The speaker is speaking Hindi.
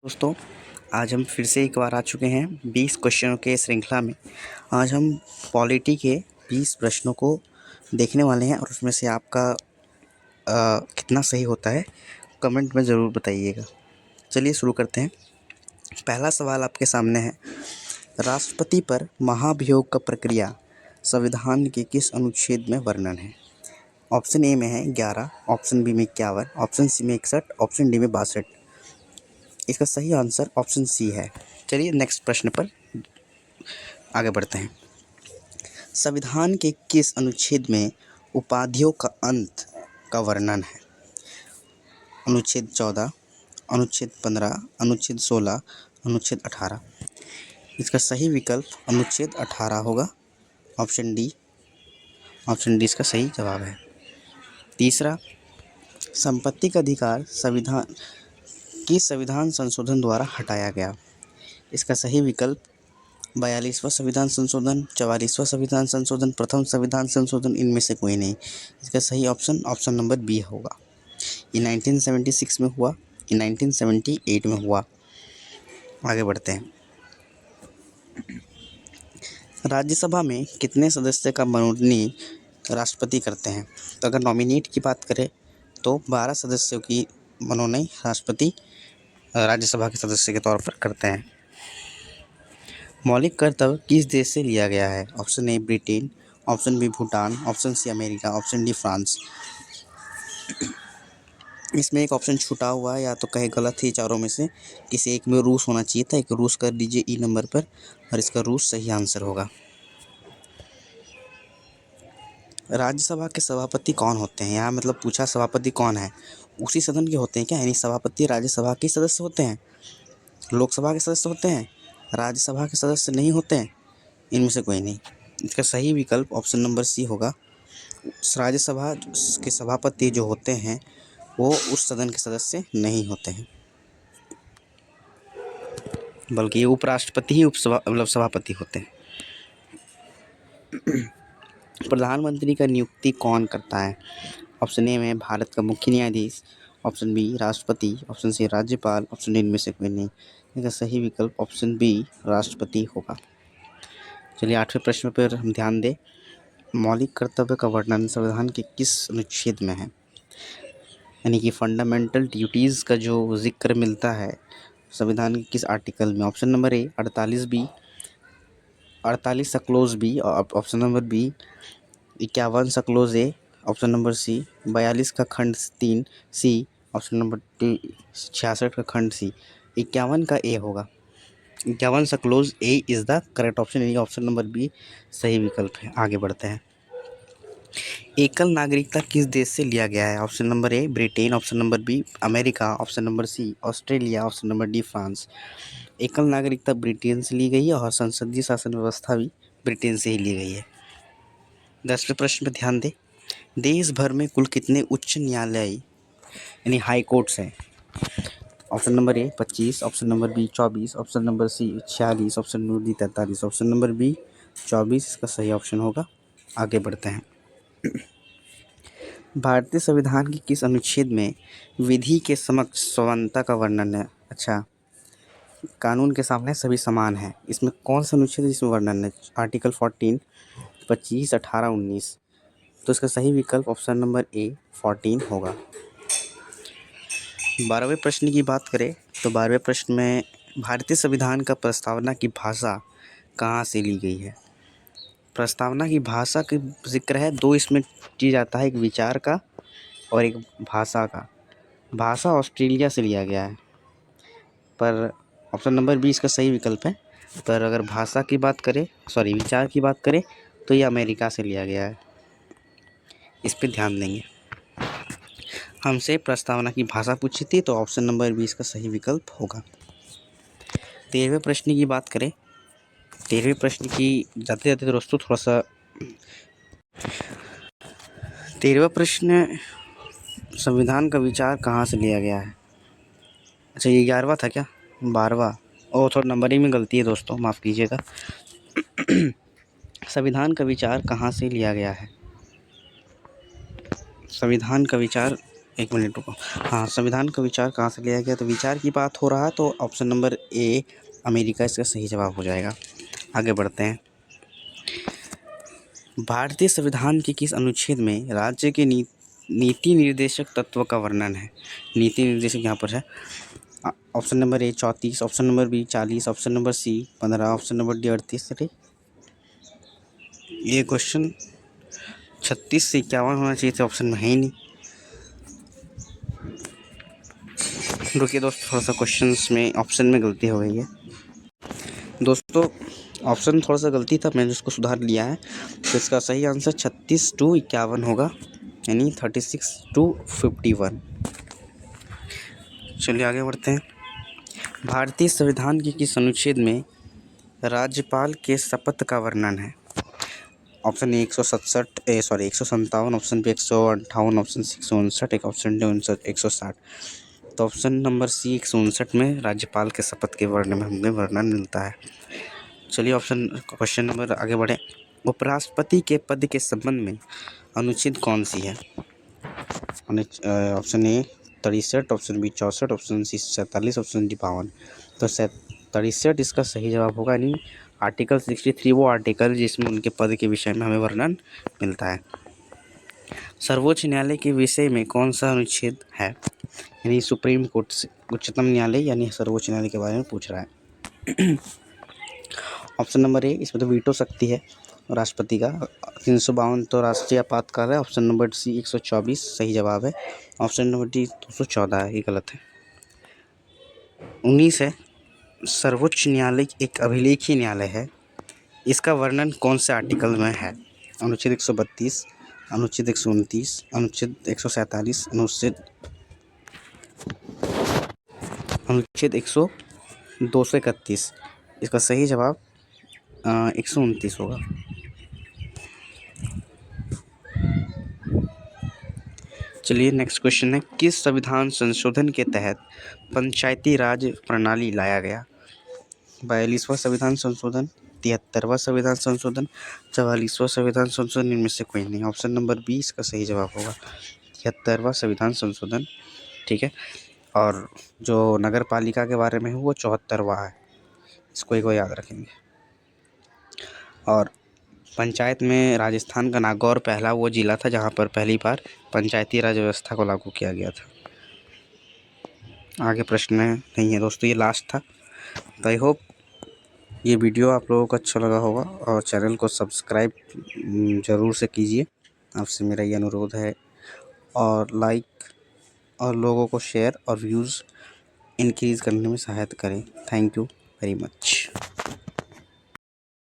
दोस्तों, आज हम फिर से एक बार आ चुके हैं 20 क्वेश्चनों के श्रृंखला में। आज हम पॉलिटी के 20 प्रश्नों को देखने वाले हैं और उसमें से आपका कितना सही होता है कमेंट में ज़रूर बताइएगा। चलिए शुरू करते हैं। पहला सवाल आपके सामने है, राष्ट्रपति पर महाभियोग का प्रक्रिया संविधान के किस अनुच्छेद में वर्णन है? ऑप्शन ए में है 11, ऑप्शन बी में 51, ऑप्शन सी में 61, ऑप्शन डी में 62। इसका सही आंसर ऑप्शन सी है। चलिए नेक्स्ट प्रश्न पर आगे बढ़ते हैं। संविधान के किस अनुच्छेद में उपाधियों का अंत का वर्णन है? अनुच्छेद 14, अनुच्छेद 15, अनुच्छेद 16, अनुच्छेद 18। इसका सही विकल्प अनुच्छेद 18 होगा। ऑप्शन डी इसका सही जवाब है। तीसरा, संपत्ति का अधिकार किस संविधान संशोधन द्वारा हटाया गया? इसका सही विकल्प 42वां संविधान संशोधन, 44वां संविधान संशोधन, प्रथम संविधान संशोधन, इनमें से कोई नहीं। इसका सही ऑप्शन नंबर बी होगा। ये 1976 में हुआ, ये 1978 में हुआ। आगे बढ़ते हैं। राज्यसभा में कितने सदस्य का मनोनीत राष्ट्रपति करते हैं? तो अगर नॉमिनेट की बात करें तो 12 सदस्यों की मनोनीत राष्ट्रपति राज्यसभा के सदस्य के तौर पर करते हैं। मौलिक कर्तव्य किस देश से लिया गया है? Option A Britain, option B Bhutan, option C America, option D France. इसमें एक ऑप्शन छूटा हुआ है, या तो कहे गलत है चारों में से। किसी एक में रूस होना चाहिए था, एक रूस कर दीजिए ई नंबर पर, और इसका रूस सही आंसर होगा। राज्यसभा के सभापति कौन होते हैं? यहाँ मतलब पूछा सभापति कौन है, उसी सदन के होते हैं क्या? यानी सभापति राज्यसभा के सदस्य होते हैं, लोकसभा के सदस्य होते हैं, राज्यसभा के सदस्य नहीं होते हैं, इनमें से कोई नहीं। इसका सही विकल्प ऑप्शन नंबर सी होगा। राज्यसभा के सभापति जो होते हैं वो उस सदन के सदस्य नहीं होते हैं, बल्कि ये उपराष्ट्रपति ही सभापति होते हैं। प्रधानमंत्री का नियुक्ति कौन करता है? ऑप्शन ए में भारत का मुख्य न्यायाधीश, ऑप्शन बी राष्ट्रपति, ऑप्शन सी राज्यपाल, ऑप्शन डी इनमें से कोई नहीं। इसका सही विकल्प ऑप्शन बी राष्ट्रपति होगा। चलिए 8वें प्रश्न पर हम ध्यान दें। मौलिक कर्तव्य का वर्णन संविधान के किस अनुच्छेद में है? यानी कि फंडामेंटल ड्यूटीज़ का जो जिक्र मिलता है संविधान के किस आर्टिकल में? ऑप्शन नंबर ए 48 बी, 48 सा clause B, option number B 51 सा clause A, option number C 42 का खंड 3 सी, ऑप्शन नंबर डी 66 का खंड सी। 51 का ए होगा। 51 सा clause A is the correct option, यानी ऑप्शन नंबर बी सही विकल्प है। आगे बढ़ते हैं। एकल नागरिकता किस देश से लिया गया है? Option number A Britain, option number B America, option number C Australia, option number D France. एकल नागरिकता ब्रिटेन से ली गई है और संसदीय शासन व्यवस्था भी ब्रिटेन से ही ली गई है। 10वें प्रश्न पर ध्यान दें। देश भर में कुल कितने उच्च न्यायालय यानी हाई कोर्ट्स हैं? Option number A 25, option number B 24, option number C 46, option number D 43, option number B 24 इसका सही ऑप्शन होगा। आगे बढ़ते हैं। भारतीय संविधान के किस अनुच्छेद में विधि के समक्ष समानता का वर्णन है? अच्छा, कानून के सामने सभी समान हैं, इसमें कौन सा अनुच्छेद है जिसमें वर्णन है? आर्टिकल 14, 25, 18, 19। तो इसका सही विकल्प ऑप्शन नंबर ए 14 होगा। 12वें प्रश्न की बात करें तो 12वें प्रश्न में भारतीय संविधान का प्रस्तावना की भाषा कहाँ से ली गई है? प्रस्तावना की भाषा का जिक्र है, दो इसमें चीज़ आता है, एक विचार का और एक भाषा का। भाषा ऑस्ट्रेलिया से लिया गया है, पर ऑप्शन नंबर बी इसका सही विकल्प है। पर अगर भाषा की बात करें, विचार की बात करें तो ये अमेरिका से लिया गया है। इस पर ध्यान देंगे। हमसे प्रस्तावना की भाषा पूछी थी तो ऑप्शन नंबर बी इसका सही विकल्प होगा। 13वें प्रश्न की बात करें, 13वें प्रश्न की जाते जाते दोस्तों थोड़ा सा 13वां प्रश्न, संविधान का विचार कहाँ से लिया गया है? अच्छा, ये 11वां था क्या? 12वां। थोड़ा नंबरिंग में गलती है दोस्तों, माफ़ कीजिएगा। संविधान का विचार कहाँ से लिया गया है? संविधान का विचार एक मिनट रुको। हाँ, संविधान का विचार कहाँ से लिया गया, तो विचार की बात हो रहा है तो ऑप्शन नंबर ए अमेरिका इसका सही जवाब हो जाएगा। आगे बढ़ते हैं। भारतीय संविधान के किस अनुच्छेद में राज्य के नीति निर्देशक तत्व का वर्णन है। नीति निर्देशक यहाँ पर है option number A 34, option number B 40, option number C 15, option number D 38। अरे ये क्वेश्चन 36 से 51 होना चाहिए था, ऑप्शन में है ही नहीं। रुकिए दोस्तों, थोड़ा सा क्वेश्चंस में ऑप्शन में गलती हो गई है दोस्तों। ऑप्शन थोड़ा सा गलती था, मैंने उसको सुधार लिया है। तो इसका सही आंसर 36 to 51 होगा, यानी 36 to 51। चलिए आगे बढ़ते हैं। भारतीय संविधान के किस अनुच्छेद में राज्यपाल के शपथ का वर्णन है। Option A 157, option B 158, option C 159, एक ऑप्शन डी 160। तो ऑप्शन नंबर सी 159 में राज्यपाल के शपथ के वर्णन में हमें वर्णन मिलता है। चलिए क्वेश्चन नंबर आगे बढ़े। उपराष्ट्रपति के पद के संबंध में अनुच्छेद कौन सी है। Option A 63, option B 64, option C 47, option D 52। तो 63 इसका सही जवाब होगा, यानी आर्टिकल 63 वो आर्टिकल जिसमें उनके पद के विषय में हमें वर्णन मिलता है। सर्वोच्च न्यायालय के विषय में कौन सा अनुच्छेद है, यानी सुप्रीम कोर्ट से उच्चतम न्यायालय यानी सर्वोच्च न्यायालय के बारे में पूछ रहा है। ऑप्शन नंबर ए, इसमें तो वीटो शक्ति है राष्ट्रपति का। 352 तो राष्ट्रीय आपातकाल है। ऑप्शन नंबर सी 124 सही जवाब है। ऑप्शन नंबर डी 214 है, ये गलत है। 19 है, सर्वोच्च न्यायालय एक अभिलेखीय न्यायालय है, इसका वर्णन कौन से आर्टिकल में है। अनुच्छेद 132, अनुच्छेद 129, अनुच्छेद 147, अनुच्छेद 231। इसका सही जवाब 129 होगा। चलिए नेक्स्ट क्वेश्चन है, किस संविधान संशोधन के तहत पंचायती राज प्रणाली लाया गया। 42वां संविधान संशोधन, 73वां संविधान संशोधन, 44वां संविधान संशोधन, इनमें से कोई नहीं। ऑप्शन नंबर बी इसका सही जवाब होगा, 73वां संविधान संशोधन। ठीक है, और जो नगर पालिका के बारे में है वो 74वां है, इसको एक बार याद रखेंगे। और पंचायत में राजस्थान का नागौर पहला वो जिला था जहाँ पर पहली बार पंचायती राज व्यवस्था को लागू किया गया था। आगे प्रश्न नहीं है दोस्तों, ये लास्ट था। तो आई होप ये वीडियो आप लोगों को अच्छा लगा होगा, और चैनल को सब्सक्राइब ज़रूर से कीजिए, आपसे मेरा ये अनुरोध है। और लाइक और लोगों को शेयर और व्यूज़ इंक्रीज़ करने में सहायता करें। Thank you very much.